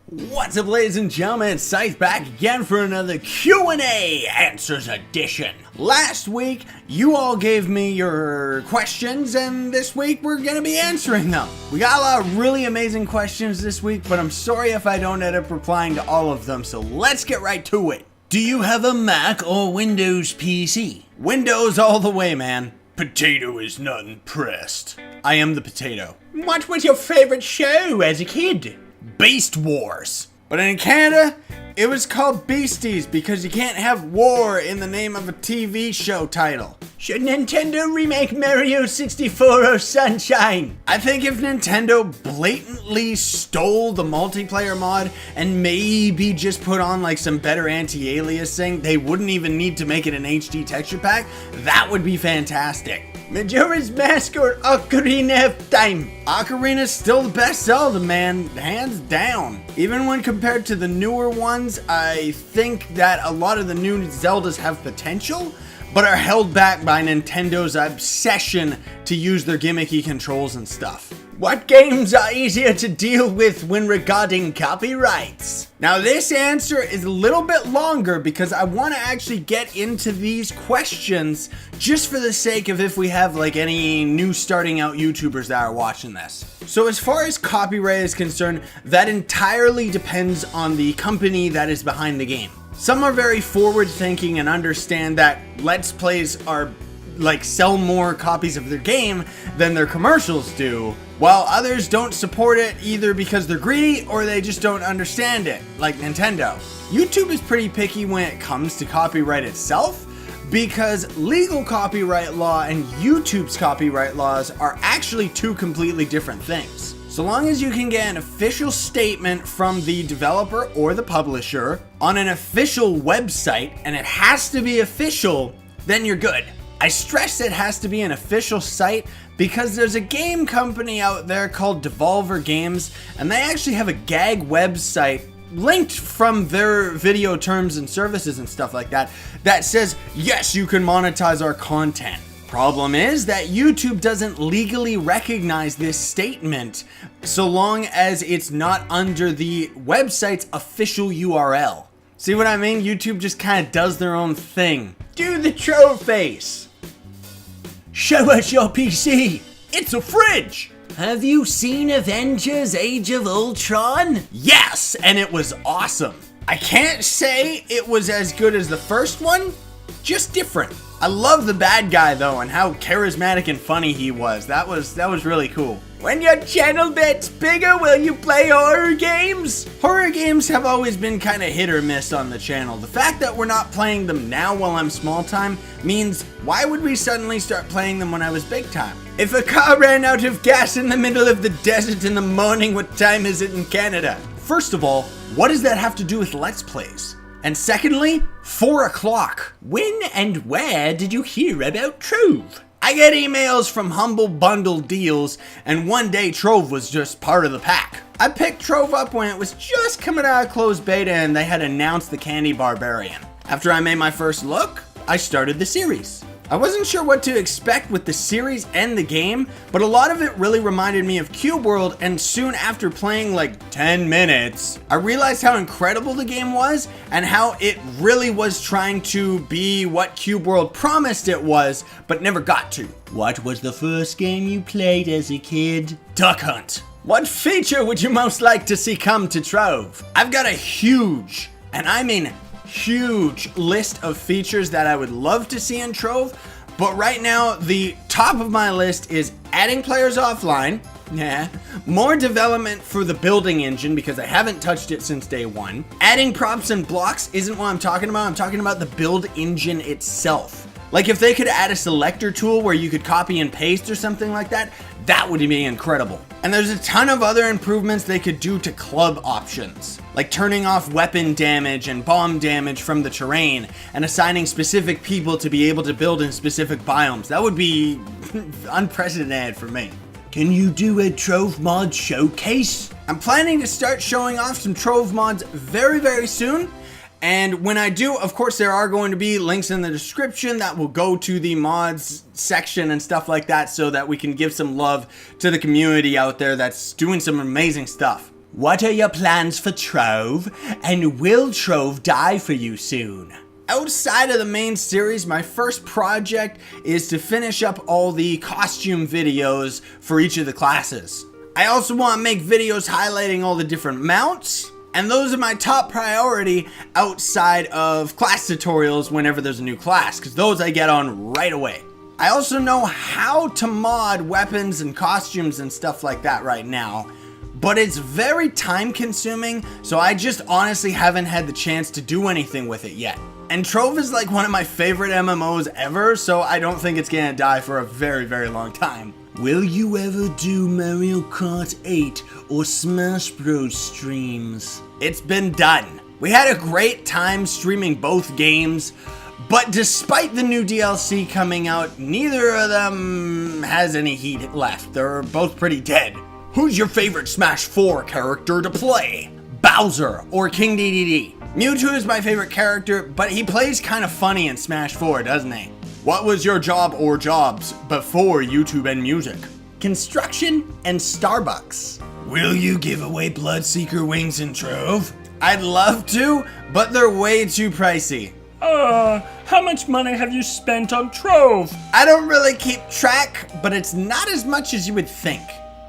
What's up, ladies and gentlemen, it's Scythe back again for another Q&A Answers Edition. Last week, you all gave me your questions, and this week we're going to be answering them. We got a lot of really amazing questions this week, but I'm sorry if I don't end up replying to all of them, so let's get right to it. Do you have a Mac or Windows PC? Windows all the way, man. Potato is not impressed. I am the potato. What was your favorite show as a kid? Beast Wars. But in Canada, it was called Beasties because you can't have war in the name of a TV show title. Should Nintendo remake Mario 64 or Sunshine? I think if Nintendo blatantly stole the multiplayer mod and maybe just put on like some better anti-aliasing, they wouldn't even need to make it an HD texture pack. That would be fantastic. Majora's Mask or Ocarina of Time? Ocarina's still the best Zelda, man, hands down. Even when compared to the newer ones, I think that a lot of the new Zeldas have potential, but are held back by Nintendo's obsession to use their gimmicky controls and stuff. What games are easier to deal with when regarding copyrights? Now this answer is a little bit longer because I want to actually get into these questions just for the sake of if we have like any new starting out YouTubers that are watching this. So as far as copyright is concerned, that entirely depends on the company that is behind the game. Some are very forward thinking and understand that Let's Plays are sell more copies of their game than their commercials do, while others don't support it either because they're greedy or they just don't understand it, like Nintendo. YouTube is pretty picky when it comes to copyright itself because legal copyright law and YouTube's copyright laws are actually two completely different things. So long as you can get an official statement from the developer or the publisher on an official website, and it has to be official, then you're good. I stress it has to be an official site because there's a game company out there called Devolver Games, and they actually have a gag website linked from their video terms and services and stuff like that that says, yes, you can monetize our content. Problem is that YouTube doesn't legally recognize this statement so long as it's not under the website's official URL. See what I mean? YouTube just kind of does their own thing. Do the troll face. Show us your PC. It's a fridge. Have you seen Avengers Age of Ultron? Yes, and it was awesome. I can't say it was as good as the first one, just different. I love the bad guy though and how charismatic and funny he was. That was really cool. When your channel gets bigger, will you play horror games? Horror games have always been kind of hit or miss on the channel. The fact that we're not playing them now while I'm small time means why would we suddenly start playing them when I was big time? If a car ran out of gas in the middle of the desert in the morning, what time is it in Canada? First of all, what does that have to do with Let's Plays? And secondly, 4 o'clock. When and where did you hear about Trove? I get emails from Humble Bundle deals, and one day Trove was just part of the pack. I picked Trove up when it was just coming out of closed beta and they had announced the Candy Barbarian. After I made my first look, I started the series. I wasn't sure what to expect with the series and the game, but a lot of it really reminded me of Cube World, and soon after playing like 10 minutes, I realized how incredible the game was and how it really was trying to be what Cube World promised it was, but never got to. What was the first game you played as a kid? Duck Hunt. What feature would you most like to see come to Trove? I've got a huge, and I mean huge list of features that I would love to see in Trove, but right now the top of my list is adding players offline, more development for the building engine because I haven't touched it since day one. Adding props and blocks isn't what I'm talking about. I'm talking about the build engine itself. Like if they could add a selector tool where you could copy and paste or something like that, that would be incredible. And there's a ton of other improvements they could do to club options, like turning off weapon damage and bomb damage from the terrain and assigning specific people to be able to build in specific biomes. That would be unprecedented for me. Can you do a Trove mod showcase? I'm planning to start showing off some Trove mods very, very soon. And when I do, of course, there are going to be links in the description that will go to the mods section and stuff like that so that we can give some love to the community out there that's doing some amazing stuff. What are your plans for Trove? And will Trove die for you soon? Outside of the main series, my first project is to finish up all the costume videos for each of the classes. I also want to make videos highlighting all the different mounts, and those are my top priority outside of class tutorials whenever there's a new class, because those I get on right away. I also know how to mod weapons and costumes and stuff like that right now, but it's very time consuming, so I just honestly haven't had the chance to do anything with it yet. And Trove is like one of my favorite MMOs ever, so I don't think it's gonna die for a very, very long time. Will you ever do Mario Kart 8 or Smash Bros streams? It's been done. We had a great time streaming both games, but despite the new DLC coming out, neither of them has any heat left. They're both pretty dead. Who's your favorite Smash 4 character to play? Bowser or King Dedede? Mewtwo is my favorite character, but he plays kind of funny in Smash 4, doesn't he? What was your job or jobs before YouTube and music? Construction and Starbucks. Will you give away Bloodseeker wings in Trove? I'd love to, but they're way too pricey. How much money have you spent on Trove? I don't really keep track, but it's not as much as you would think.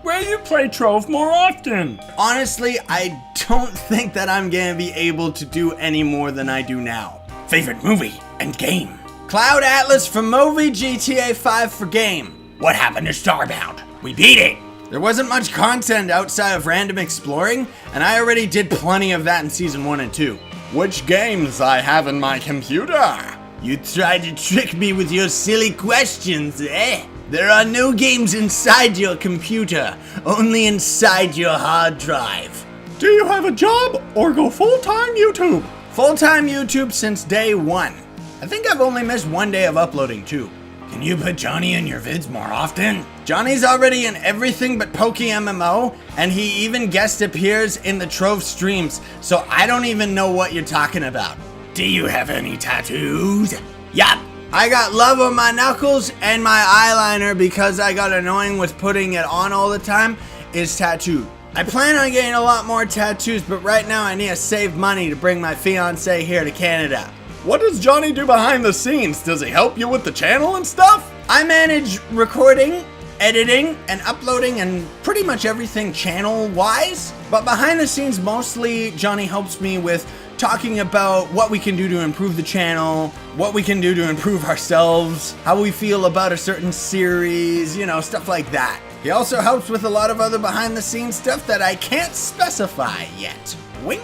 Will you play Trove more often? Honestly, I don't think that I'm gonna be able to do any more than I do now. Favorite movie and game? Cloud Atlas for movie, GTA 5 for game. What happened to Starbound? We beat it! There wasn't much content outside of random exploring, and I already did plenty of that in Season 1 and 2. Which games I have in my computer? You tried to trick me with your silly questions, eh? There are no games inside your computer, only inside your hard drive. Do you have a job or go full-time YouTube? Full-time YouTube since day one. I think I've only missed one day of uploading too. Can you put Johnny in your vids more often? Johnny's already in everything but Poke MMO, and he even guest appears in the Trove streams, so I don't even know what you're talking about. Do you have any tattoos? Yup. I got love on my knuckles, and my eyeliner, because I got annoying with putting it on all the time, is tattooed. I plan on getting a lot more tattoos, but right now I need to save money to bring my fiance here to Canada. What does Johnny do behind the scenes? Does he help you with the channel and stuff? I manage recording, editing, and uploading, and pretty much everything channel-wise. But behind the scenes, mostly Johnny helps me with talking about what we can do to improve the channel, what we can do to improve ourselves, how we feel about a certain series, you know, stuff like that. He also helps with a lot of other behind-the-scenes stuff that I can't specify yet. Wink.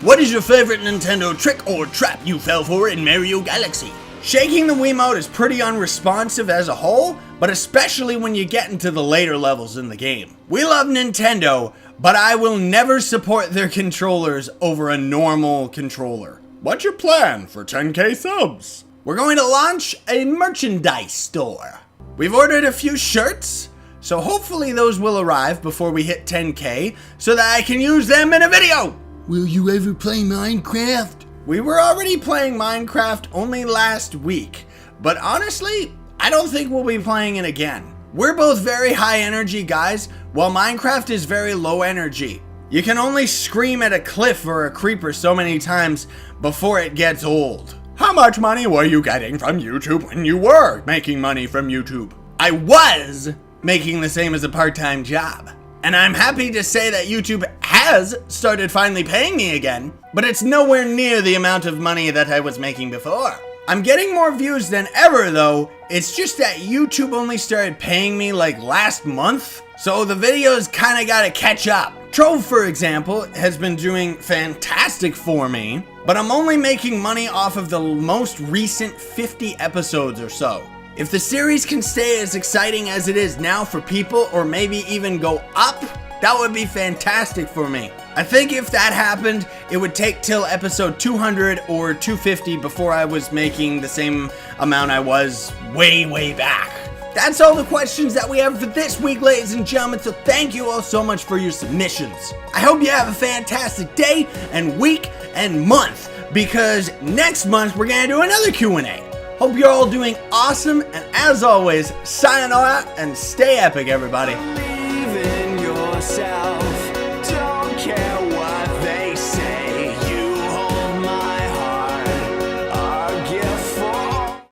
What is your favorite Nintendo trick or trap you fell for in Mario Galaxy? Shaking the Wiimote is pretty unresponsive as a whole, but especially when you get into the later levels in the game. We love Nintendo, but I will never support their controllers over a normal controller. What's your plan for 10K subs? We're going to launch a merchandise store. We've ordered a few shirts, so hopefully those will arrive before we hit 10K so that I can use them in a video. Will you ever play Minecraft? We were already playing Minecraft only last week, but honestly, I don't think we'll be playing it again. We're both very high energy guys, while Minecraft is very low energy. You can only scream at a cliff or a creeper so many times before it gets old. How much money were you getting from YouTube when you were making money from YouTube? I was making the same as a part-time job. And I'm happy to say that YouTube has started finally paying me again, but it's nowhere near the amount of money that I was making before. I'm getting more views than ever though, it's just that YouTube only started paying me like last month, so the videos kinda gotta catch up. Trove, for example, has been doing fantastic for me, but I'm only making money off of the most recent 50 episodes or so. If the series can stay as exciting as it is now for people, or maybe even go up, that would be fantastic for me. I think if that happened, it would take till episode 200 or 250 before I was making the same amount I was way back. That's all the questions that we have for this week, ladies and gentlemen, so thank you all so much for your submissions. I hope you have a fantastic day and week and month, because next month we're gonna do another Q&A. Hope you're all doing awesome, and as always, sayonara and stay epic, everybody. Believe in yourself.